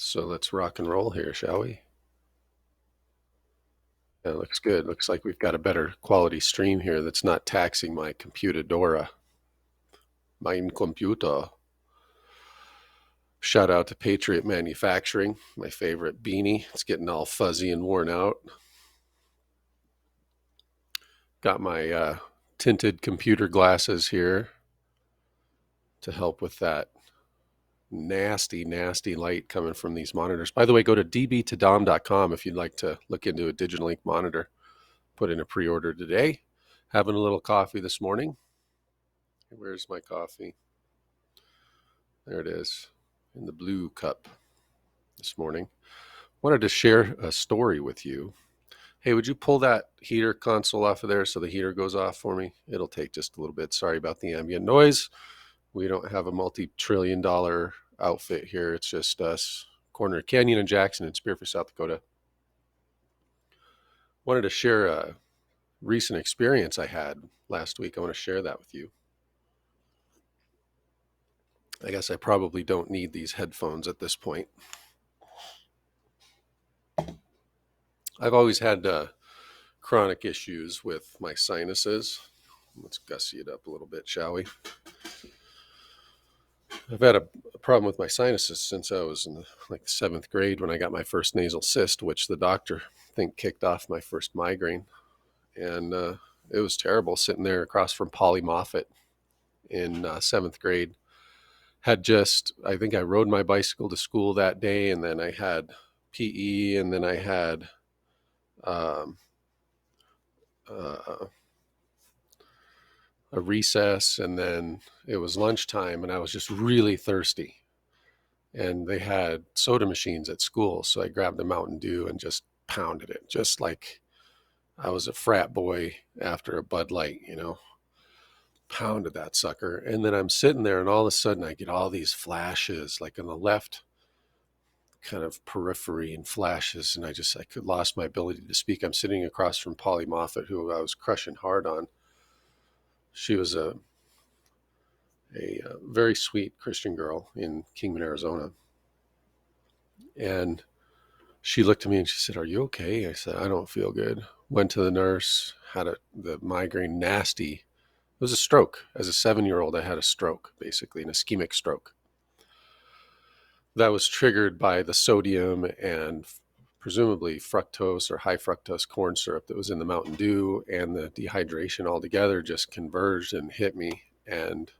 So let's rock and roll here, shall we? Yeah, looks good. Looks like we've got a better quality stream here that's not taxing my computadora. Mein Computer. Shout out to Patriot Manufacturing, my favorite beanie. It's getting all fuzzy and worn out. Got my tinted computer glasses here to help with that nasty, nasty light coming from these monitors. By the way, go to db2dom.com if you'd like to look into a Digital Ink monitor. Put in a pre-order today. Having a little coffee this morning. Where's my coffee? There it is, in the blue cup this morning. Wanted to share a story with you. Hey, would you pull that heater console off of there so the heater goes off for me? It'll take just a little bit. Sorry about the ambient noise. We don't have a multi-trillion-dollar outfit here. It's just us, corner of Canyon and Jackson in Spearfish, South Dakota. Wanted to share a recent experience I had last week. I want to share that with you. I guess I probably don't need these headphones at this point. I've always had chronic issues with my sinuses. Let's gussy it up a little bit, shall we? I've had a problem with my sinuses since I was in the seventh grade when I got my first nasal cyst, which the doctor think kicked off my first migraine. And it was terrible sitting there across from Polly Moffat in seventh grade. I think I rode my bicycle to school that day, and then I had PE, and then I had um, uh, a recess, and then it was lunchtime, and I was just really thirsty. And they had soda machines at school, so I grabbed a Mountain Dew and just pounded it, just like I was a frat boy after a Bud Light, pounded that sucker. And then I'm sitting there, and all of a sudden I get all these flashes, like on the left kind of periphery and flashes, and I could lost my ability to speak. I'm sitting across from Polly Moffat, who I was crushing hard on. She was a very sweet Christian girl in Kingman, Arizona. And she looked at me and she said, "Are you okay?" I said, "I don't feel good." Went to the nurse, the migraine nasty. It was a stroke. As a 7-year old, I had a stroke, basically, an ischemic stroke. That was triggered by the sodium and presumably fructose or high fructose corn syrup that was in the Mountain Dew, and the dehydration altogether just converged and hit me. And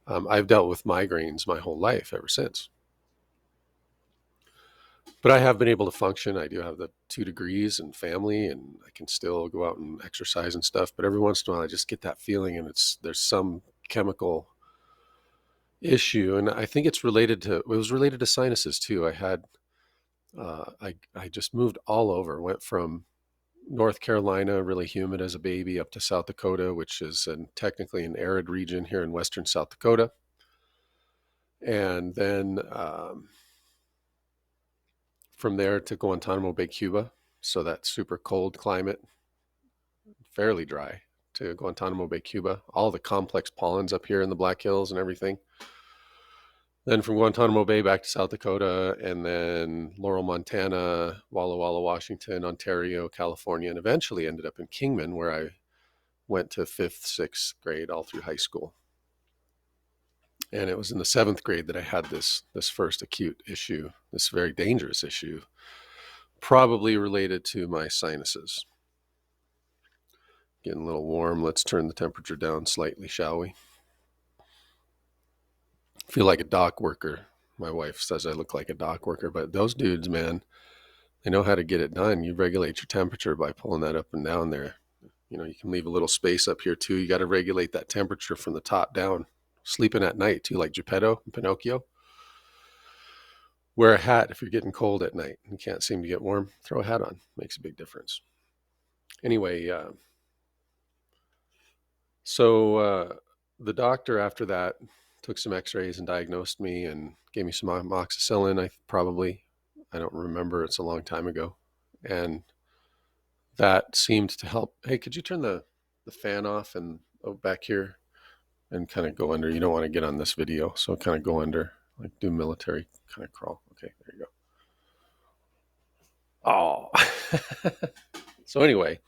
I've dealt with migraines my whole life ever since. But I have been able to function. I do have the 2 degrees and family, and I can still go out and exercise and stuff. But every once in a while, I just get that feeling, and there's some chemical issue, and I think it was related to sinuses too. I just moved all over. Went from North Carolina, really humid as a baby, up to South Dakota, which is technically an arid region here in western South Dakota, and then from there to Guantanamo Bay, Cuba. So that super cold climate, fairly dry, to Guantanamo Bay, Cuba. All the complex pollens up here in the Black Hills and everything. Then from Guantanamo Bay back to South Dakota, and then Laurel, Montana, Walla Walla, Washington, Ontario, California, and eventually ended up in Kingman, where I went to fifth, sixth grade, all through high school. And it was in the seventh grade that I had this first acute issue, this very dangerous issue, probably related to my sinuses. Getting a little warm. Let's turn the temperature down slightly, shall we? I feel like a dock worker. My wife says I look like a dock worker, but those dudes, man, they know how to get it done. You regulate your temperature by pulling that up and down there. You can leave a little space up here too. You got to regulate that temperature from the top down. Sleeping at night too, like Geppetto and Pinocchio. Wear a hat if you're getting cold at night and can't seem to get warm. Throw a hat on. Makes a big difference. Anyway, so the doctor after that took some x-rays and diagnosed me and gave me some amoxicillin. I don't remember. It's a long time ago. And that seemed to help. Hey, could you turn the fan off and back here and kind of go under? You don't want to get on this video, so kind of go under, like do military kind of crawl. Okay, there you go. Oh. So anyway,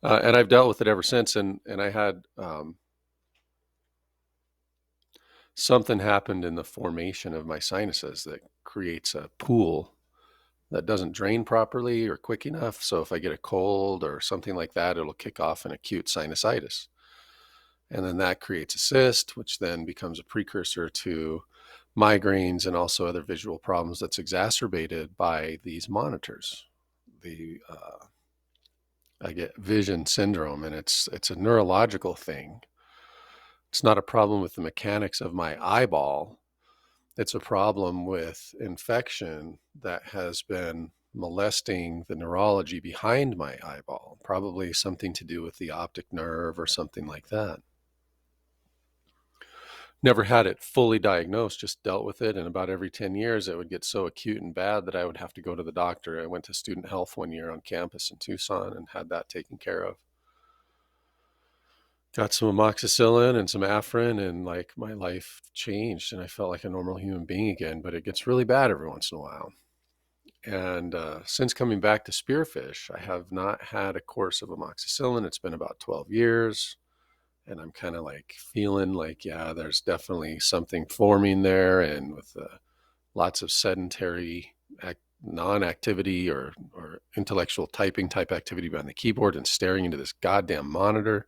and I've dealt with it ever since. And I had something happened in the formation of my sinuses that creates a pool that doesn't drain properly or quick enough. So if I get a cold or something like that, it'll kick off an acute sinusitis. And then that creates a cyst, which then becomes a precursor to migraines and also other visual problems that's exacerbated by these monitors. The I get vision syndrome, and it's a neurological thing. It's not a problem with the mechanics of my eyeball. It's a problem with infection that has been molesting the neurology behind my eyeball, probably something to do with the optic nerve or something like that. Never had it fully diagnosed, just dealt with it. And about every 10 years, it would get so acute and bad that I would have to go to the doctor. I went to student health one year on campus in Tucson and had that taken care of. Got some amoxicillin and some Afrin, and like my life changed and I felt like a normal human being again. But it gets really bad every once in a while. And since coming back to spearfish, I have not had a course of amoxicillin. It's been about 12 years. And I'm kind of like feeling like, yeah, there's definitely something forming there. And with lots of sedentary non-activity or intellectual typing type activity behind the keyboard and staring into this goddamn monitor.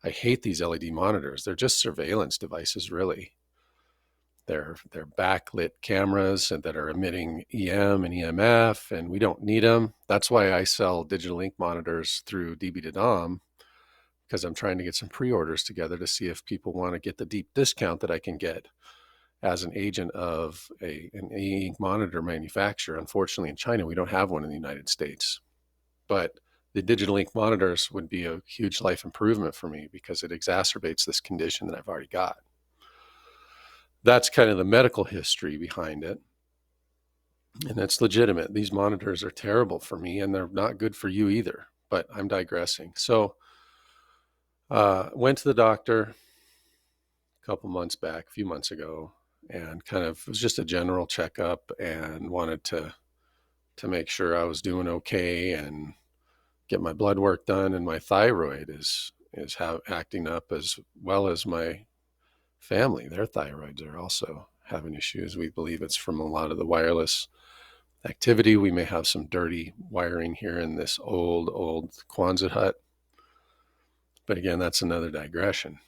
I hate these LED monitors. They're just surveillance devices, really. They're backlit cameras that are emitting EM and EMF, and we don't need them. That's why I sell digital ink monitors through DB to Dom, because I'm trying to get some pre-orders together to see if people want to get the deep discount that I can get as an agent of an e-ink monitor manufacturer. Unfortunately, in China, we don't have one in the United States. But the digital ink monitors would be a huge life improvement for me because it exacerbates this condition that I've already got. That's kind of the medical history behind it. And it's legitimate. These monitors are terrible for me and they're not good for you either. But I'm digressing. So went to the doctor a couple months back, a few months ago, and kind of it was just a general checkup and wanted to make sure I was doing okay and get my blood work done. And my thyroid is acting up as well as my family. Their thyroids are also having issues. We believe it's from a lot of the wireless activity. We may have some dirty wiring here in this old Quonset hut. But again, that's another digression.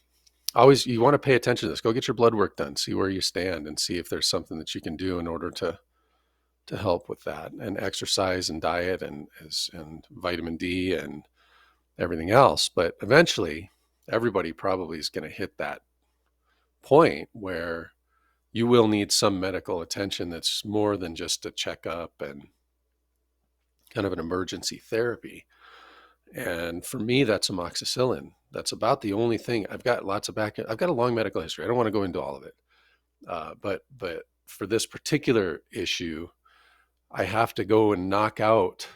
Always, you want to pay attention to this. Go get your blood work done. See where you stand and see if there's something that you can do in order to help with that. And exercise and diet and vitamin D and everything else. But eventually, everybody probably is going to hit that point where you will need some medical attention that's more than just a checkup and kind of an emergency therapy. And for me, that's amoxicillin. That's about the only thing. I've got lots of I've got a long medical history. I don't want to go into all of it, but for this particular issue, I have to go and knock out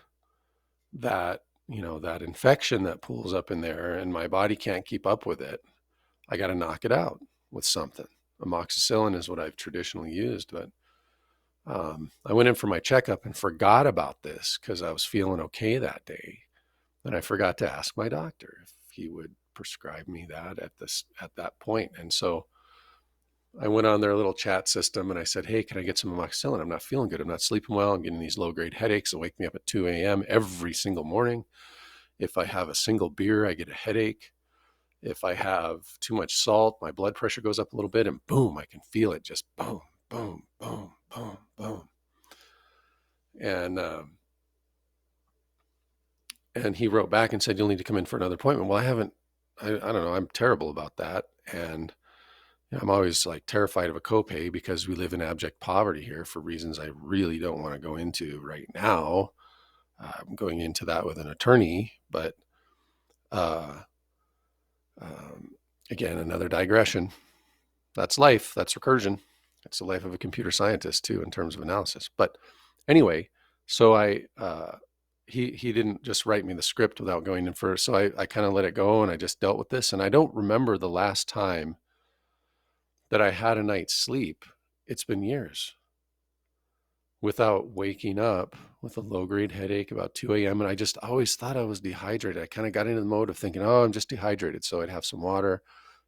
that that infection that pools up in there, and my body can't keep up with it. I got to knock it out with something. Amoxicillin is what I've traditionally used, but I went in for my checkup and forgot about this because I was feeling okay that day. And I forgot to ask my doctor if he would prescribe me that at that point. And so I went on their little chat system and I said, "Hey, can I get some amoxicillin? I'm not feeling good. I'm not sleeping well. I'm getting these low grade headaches that wake me up at 2 a.m. every single morning. If I have a single beer, I get a headache. If I have too much salt, my blood pressure goes up a little bit and boom, I can feel it just boom, boom, boom, boom, boom." And and he wrote back and said, "You'll need to come in for another appointment." Well, I don't know. I'm terrible about that. And I'm always like terrified of a copay because we live in abject poverty here for reasons I really don't want to go into right now. I'm going into that with an attorney, but uh, um, again, another digression. That's life. That's recursion. It's the life of a computer scientist too, in terms of analysis. But anyway, so he didn't just write me the script without going in first. So I kind of let it go and I just dealt with this. And I don't remember the last time that I had a night's sleep. It's been years. without waking up with a low-grade headache about 2 a.m. And I just always thought I was dehydrated. I kind of got into the mode of thinking, oh, I'm just dehydrated. So I'd have some water,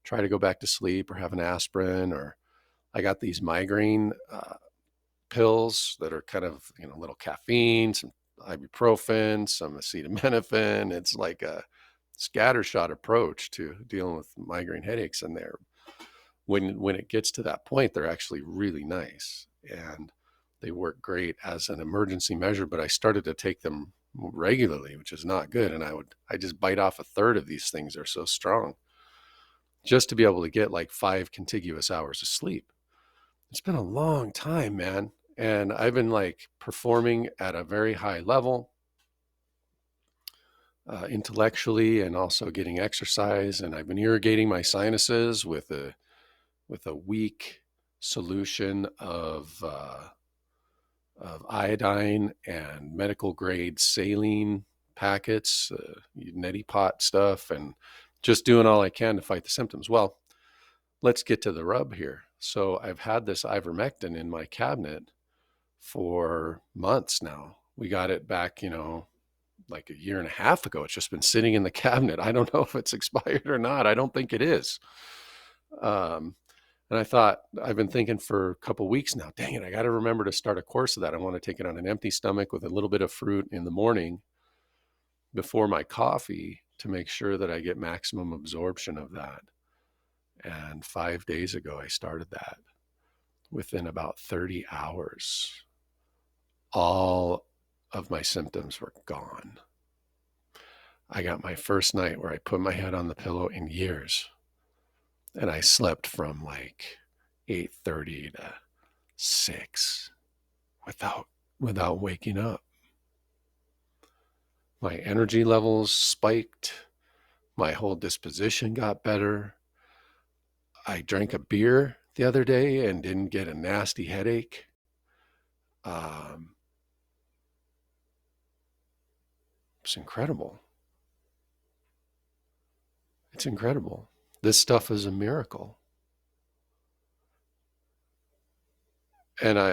try to go back to sleep, or have an aspirin, or I got these migraine pills that are kind of, a little caffeine, some ibuprofen, some acetaminophen. It's like a scattershot approach to dealing with migraine headaches. And when it gets to that point, they're actually really nice and they work great as an emergency measure. But I started to take them regularly, which is not good. And I just bite off a third of these things. They're so strong, just to be able to get like 5 contiguous hours of sleep. It's been a long time, man. And I've been like performing at a very high level, intellectually, and also getting exercise. And I've been irrigating my sinuses with a weak solution of iodine and medical grade saline packets, neti pot stuff, and just doing all I can to fight the symptoms. Well, let's get to the rub here. So I've had this ivermectin in my cabinet for months now. We got it back, like a year and a half ago. It's just been sitting in the cabinet. I don't know if it's expired or not. I don't think it is. Um, and I thought, I've been thinking for a couple weeks now, dang it, I got to remember to start a course of that. I want to take it on an empty stomach with a little bit of fruit in the morning before my coffee to make sure that I get maximum absorption of that. And 5 days ago, I started that. Within about 30 hours, all of my symptoms were gone. I got my first night where I put my head on the pillow in years, and I slept from like 8:30 to 6 without waking up. My energy levels spiked. My whole disposition got better. I drank a beer the other day and didn't get a nasty headache. It's incredible. It's incredible. This stuff is a miracle. And